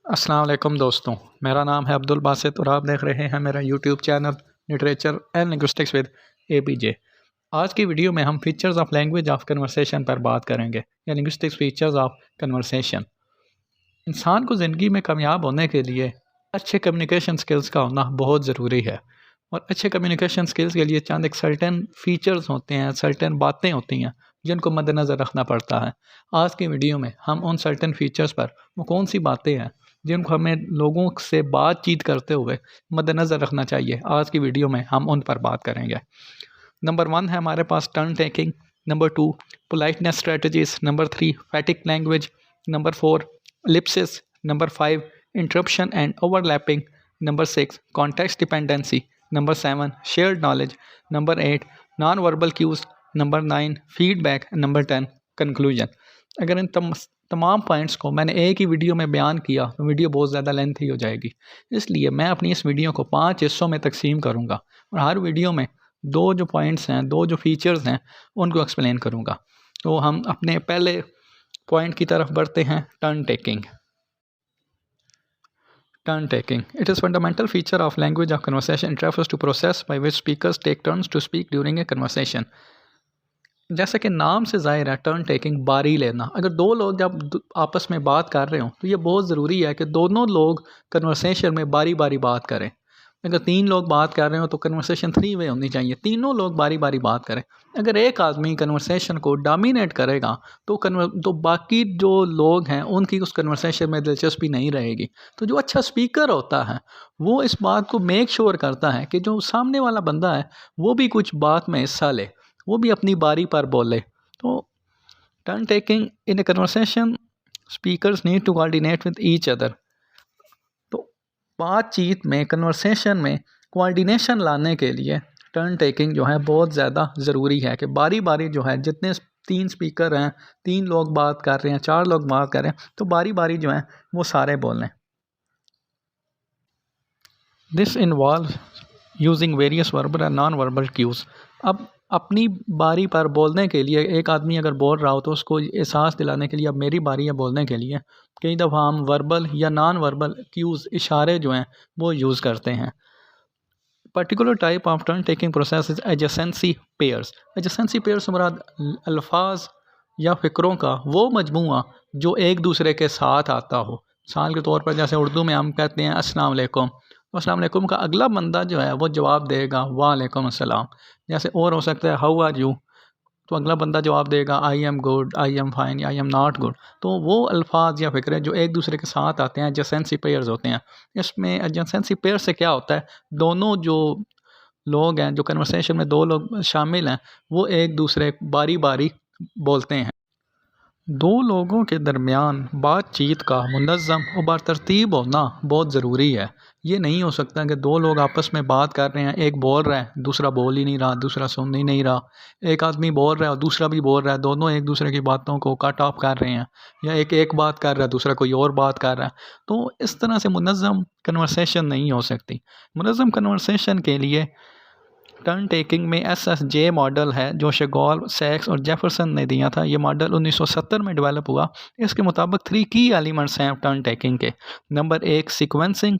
अस्सलाम वालेकुम दोस्तों, मेरा नाम है अब्दुल बासित और आप देख रहे हैं मेरा YouTube channel literature and linguistics with APJ। आज की वीडियो में हम features of language of conversation पर बात करेंगे या लिंग्विस्टिक्स फीचर्स ऑफ कन्वर्सेशन। इंसान को ज़िंदगी में कामयाब होने के लिए अच्छे कम्युनिकेशन स्किल्स का होना बहुत ज़रूरी है और अच्छे कम्युनिकेशन स्किल्स के लिए चंद एक सर्टेन फीचर्स होते हैं, सर्टेन बातें होती हैं जिनको मद्देनज़र रखना पड़ता है। आज की वीडियो में हम उन सर्टेन फीचर्स पर वो कौन सी बातें हैं जिनको हमें लोगों से बातचीत करते हुए मद्देनज़र रखना चाहिए, आज की वीडियो में हम उन पर बात करेंगे। नंबर 1 है हमारे पास turn taking, number 2 politeness strategies, number 3 phatic language, number 4 ellipsis, number 5 interruption and overlapping, number 6 context dependency, number 7 shared knowledge, number 8 non verbal cues, number 9 feedback, number 10 conclusion. अगर इन तमाम पॉइंट्स को मैंने एक ही वीडियो में बयान किया तो वीडियो बहुत ज़्यादा लेंथी हो जाएगी, इसलिए मैं अपनी इस वीडियो को 5 हिस्सों में तकसीम करूँगा और हर वीडियो में दो जो पॉइंट्स हैं, दो जो फीचर्स हैं उनको एक्सप्लेन करूँगा। तो हम अपने पहले पॉइंट की तरफ बढ़ते हैं, turn taking. Turn taking. It is fundamental feature of language of conversation. It refers to process by which speakers take turns to speak during a conversation. जैसे कि नाम से ज़ाहिर है, टर्न टेकिंग बारी लेना। अगर दो लोग जब आपस में बात कर रहे हों तो ये बहुत ज़रूरी है कि दोनों लोग कन्वर्सेशन में बारी बारी बात करें। अगर 3 लोग बात कर रहे हो तो कन्वर्सेशन 3 वे होनी चाहिए, तीनों लोग बारी बारी बात करें। अगर एक आदमी कन्वर्सेशन को डोमिनेट करेगा तो बाकी जो लोग हैं उनकी उस कन्वर्सेशन में दिलचस्पी नहीं रहेगी। तो जो अच्छा स्पीकर होता है वो इस बात को मेक श्योर करता है कि जो सामने वाला बंदा है वो भी कुछ बात में हिस्सा ले, वो भी अपनी बारी पर बोले। तो turn taking in a conversation, speakers need to coordinate with each other. तो बातचीत में, कन्वर्सेशन में कोऑर्डिनेशन लाने के लिए टर्न टेकिंग जो है बहुत ज़्यादा ज़रूरी है कि बारी बारी जो है, जितने 3 स्पीकर हैं, 3 लोग बात कर रहे हैं, 4 लोग बात कर रहे हैं, तो बारी बारी जो है वो सारे बोलें। This involve using various verbal and non verbal queues. अब अपनी बारी पर बोलने के लिए एक आदमी अगर बोल रहा हो तो उसको एहसास दिलाने के लिए अब मेरी बारी है बोलने के लिए कई दफ़ा हम वर्बल या नॉन वर्बल क्यूज़, इशारे जो हैं वो यूज़ करते हैं। Particular type of turn taking process is adjacency pairs. Adjacency pairs से मुराद अल्फाज या फ़िक्रों का वो मजमूआ जो एक दूसरे के साथ आता हो। मिसाल के तौर पर जैसे उर्दू में हम कहते हैं अस्सलाम वालेकुम, तो अस्सलाम वालेकुम का अगला बंदा जो है वो जवाब देगा वालेकुम अस्सलाम। जैसे और हो सकता है हाउ आर यू, तो अगला बंदा जवाब देगा I am good, I am fine या आई एम नॉट गुड। तो वो अल्फाज या फ़िक्रे जो एक दूसरे के साथ आते हैं एडजेसेंसी पेयर्स होते हैं। इसमें एडजेसेंसी पेयर से क्या होता है, दोनों जो लोग हैं, जो कन्वर्सेशन में 2 लोग शामिल हैं, वो एक दूसरे बारी बारी बोलते हैं। 2 लोगों के दरमियान बातचीत का मुनज़्ज़म और बातरतीब होना बहुत ज़रूरी है। ये नहीं हो सकता कि 2 लोग आपस में बात कर रहे हैं, एक बोल रहा है, दूसरा बोल ही नहीं रहा, दूसरा सुन ही नहीं रहा। एक आदमी बोल रहा है और दूसरा भी बोल रहा है, दोनों एक दूसरे की बातों को कट ऑफ कर रहे हैं, या एक बात कर रहा है, दूसरा कोई और बात कर रहा है। तो इस तरह से मुनज़्ज़म कन्वर्सेशन नहीं हो सकती। मुनज़्ज़म कन्वर्सेशन के लिए टर्न टेकिंग में SSJ मॉडल है जो शेगॉल, सैक्स और जेफरसन ने दिया था। ये मॉडल 1970 में डेवलप हुआ। इसके मुताबिक 3 की एलिमेंट्स हैं टर्न टेकिंग के। Number 1 sequencing,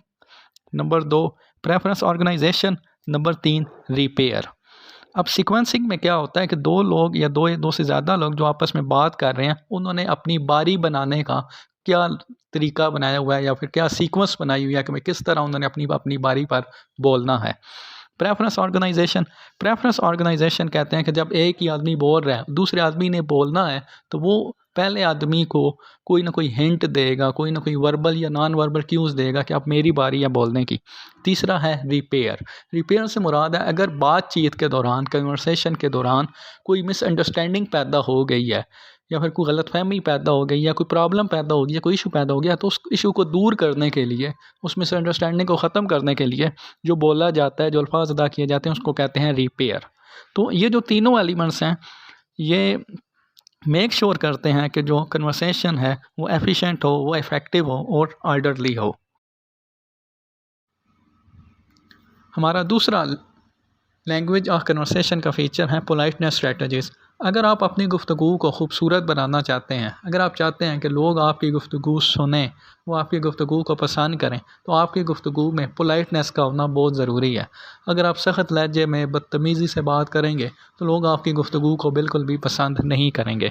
number 2 preference organization, number 3 repair. अब सीक्वेंसिंग में क्या होता है कि 2 लोग या दो से ज़्यादा लोग जो आपस में बात कर रहे हैं उन्होंने अपनी बारी बनाने का क्या तरीका बनाया हुआ है या फिर क्या सीक्वेंस बनाई हुई है कि किस तरह उन्होंने अपनी अपनी बारी पर बोलना है। प्रेफरेंस ऑर्गेनाइजेशन कहते हैं कि जब एक ही आदमी बोल रहा है, दूसरे आदमी ने बोलना है, तो वो पहले आदमी को कोई ना कोई हिंट देगा, कोई ना कोई वर्बल या नॉन वर्बल क्यूज़ देगा कि अब मेरी बारी है बोलने की। तीसरा है रिपेयर से मुराद है अगर बातचीत के दौरान, कन्वर्सेशन के दौरान कोई मिसअंडरस्टैंडिंग पैदा हो गई है या फिर कोई गलतफहमी पैदा हो गई या कोई प्रॉब्लम पैदा हो गई या कोई इशू पैदा हो गया, तो उस इशू को दूर करने के लिए, उस मिसअंडरस्टैंडिंग को ख़त्म करने के लिए जो बोला जाता है, जो अल्फाज अदा किए जाते हैं, उसको कहते हैं रिपेयर। तो ये जो तीनों एलिमेंट्स हैं ये मेक श्योर करते हैं कि जो कन्वर्सेशन है वो एफिशिएंट हो, वो इफ़ेक्टिव हो और ऑर्डरली हो। हमारा दूसरा लैंग्वेज ऑफ कन्वर्सेशन का फ़ीचर है पोलाइटनेस स्ट्रेटजीज़। अगर आप अपनी गुफ्तगू को खूबसूरत बनाना चाहते हैं, अगर आप चाहते हैं कि लोग आपकी गुफ्तगू सुनें, वो आपकी गुफ्तगू को पसंद करें, तो आपकी गुफ्तगू में पोलाइटनेस का होना बहुत ज़रूरी है। अगर आप सख्त लहजे में बदतमीज़ी से बात करेंगे तो लोग आपकी गुफ्तगू को बिल्कुल भी पसंद नहीं करेंगे।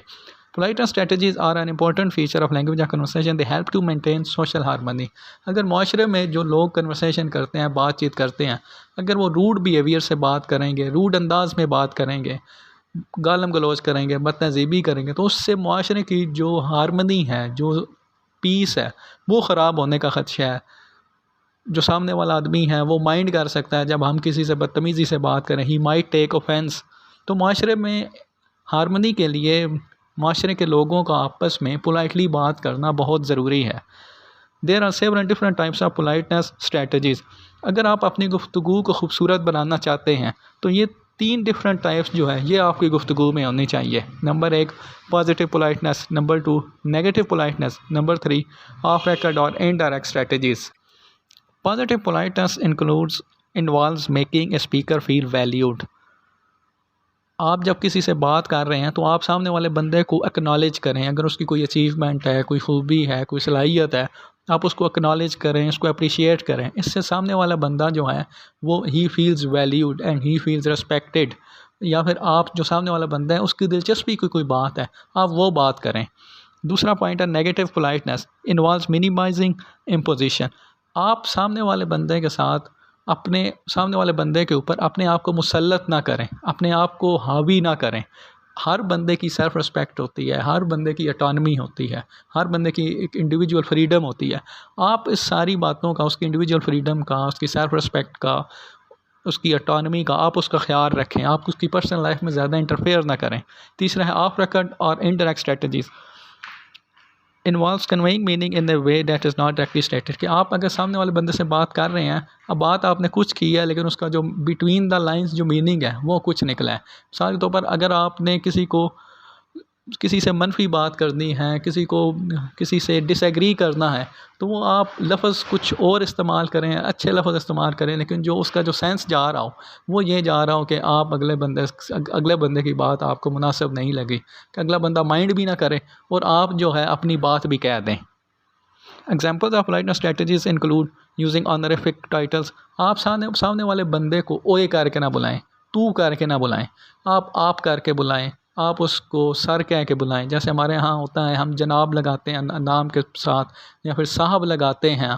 Politeness strategies are an important feature of language and conversation, they help to maintain social harmony. अगर माशरे में जो लोग कन्वर्सेशन करते हैं, बातचीत करते हैं, अगर वो रूड बिहेवियर से बात करेंगे, रूड अंदाज में बात करेंगे, गालम गलौज करेंगे, बदतहज़ीबी करेंगे, तो उससे मुआशरे की जो हारमनी है, जो पीस है, वो ख़राब होने का ख़दशा है। जो सामने वाला आदमी है वो माइंड कर सकता है जब हम किसी से बदतमीज़ी से बात करें, ही माइट टेक ऑफेंस। तो माशरे में हारमनी के लिए माशरे के लोगों का आपस में पोलाइटली बात करना बहुत ज़रूरी है। There are several different types of politeness strategies. अगर आप अपनी गुफ्तगू को खूबसूरत बनाना चाहते हैं तो ये 3 डिफरेंट टाइप्स जो है ये आपकी गुफ्तगू में होनी चाहिए। Number 1 positive politeness, number 2 negative politeness, number 3 off record और indirect strategies. Positive politeness involves making a speaker feel valued. आप जब किसी से बात कर रहे हैं तो आप सामने वाले बंदे को एक्नॉलेज करें। अगर उसकी कोई अचीवमेंट है, कोई खूबी है, कोई सलाहियत है, आप उसको एक्नॉलेज करें, उसको अप्रिशिएट करें। इससे सामने वाला बंदा जो है वो he feels valued and he feels respected. या फिर आप जो सामने वाला बंदा है उसकी दिलचस्पी की कोई बात है, आप वो बात करें। दूसरा पॉइंट है negative politeness involves minimising imposition. आप सामने वाले बंदे के साथ अपने सामने वाले बंदे के ऊपर अपने आप को मुसल्लत ना करें, अपने आप को हावी ना करें। हर बंदे की सेल्फ़ रिस्पेक्ट होती है, हर बंदे की ऑटोनॉमी होती है, हर बंदे की एक इंडिविजुअल फ्रीडम होती है। आप इस सारी बातों का, उसकी इंडिविजुअल फ्रीडम का, उसकी सेल्फ़ रिस्पेक्ट का, उसकी ऑटोनॉमी का आप उसका ख्याल रखें। आप उसकी पर्सनल लाइफ में ज़्यादा इंटरफेयर ना करें। तीसरा है ऑफ रिकॉर्ड और indirect strategies involves conveying meaning in a way that is not directly stated. कि आप अगर सामने वाले बंदे से बात कर रहे हैं, अब बात आपने कुछ की है लेकिन उसका जो बिटवीन द लाइंस जो मीनिंग है वो कुछ निकला है। मिसाल के तौर पर अगर आपने किसी से मनफी बात करनी है, किसी से डिसएग्री करना है, तो वो आप लफ्ज़ कुछ और इस्तेमाल करें, अच्छे लफ्ज़ इस्तेमाल करें, लेकिन जो उसका जो सेंस जा रहा हो वो ये जा रहा हो कि आप अगले बंदे की बात आपको मुनासिब नहीं लगी, कि अगला बंदा माइंड भी ना करे और आप जो है अपनी बात भी कह दें। Examples of politeness strategies include using honorific titles. आप सामने वाले बंदे को ओए करके ना बुलाएं, तू करके ना बुलाएं, आप करके बुलाएं, आप उसको सर कह के बुलाएं। जैसे हमारे यहाँ होता है, हम जनाब लगाते हैं नाम के साथ या फिर साहब लगाते हैं।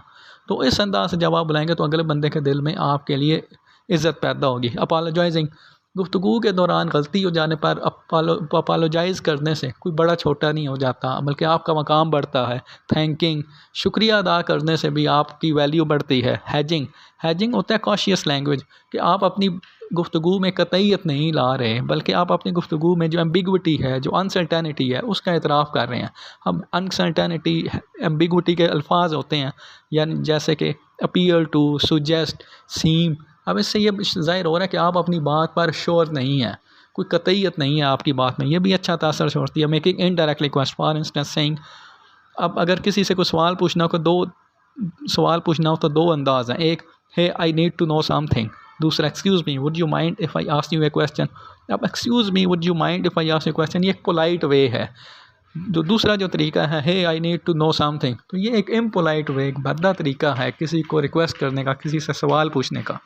तो इस अंदाज से जब आप बुलाएंगे तो अगले बंदे के दिल में आपके लिए इज़्ज़त पैदा होगी। अपोलोजाइजिंग, गुफ्तगू के दौरान गलती हो जाने पर अपोलोजाइज़ करने से कोई बड़ा छोटा नहीं हो जाता, बल्कि आपका मकाम बढ़ता है। थैंकिंग, शुक्रिया अदा करने से भी आपकी वैल्यू बढ़ती है। हैजिंग होता है कॉशियस लैंग्वेज, कि आप अपनी गुफ्तगू में कतईयत नहीं ला रहे, बल्कि आप अपनी गुफ्तगू में जो एम्बिगविटी है, जो अनसर्टेनिटी है, उसका एतराफ़ कर रहे हैं। अब अनसर्टेनिटी, एम्बिगविटी के अल्फाज होते हैं, यानी जैसे कि अपीयर टू, सुजेस्ट, सीम। अब इससे ये ज़ाहिर हो रहा है कि आप अपनी बात पर श्योर नहीं है, कोई कतईयत नहीं है आपकी बात में। ये भी अच्छा तासर छोड़ती है। Making indirect request, for instance saying. अब अगर किसी से कोई सवाल पूछना हो तो दो अंदाज़ हैं। एक, hey I need to know something. दूसरा, excuse me would you mind if I ask you a question. अब excuse me would you mind if I ask you question, ये एक पोलाइट वे है। दूसरा जो तरीका है, hey I need to know something, तो ये एक इम्पोलाइट वे, एक भद्दा तरीका है किसी को रिक्वेस्ट करने का, किसी से सवाल पूछने का।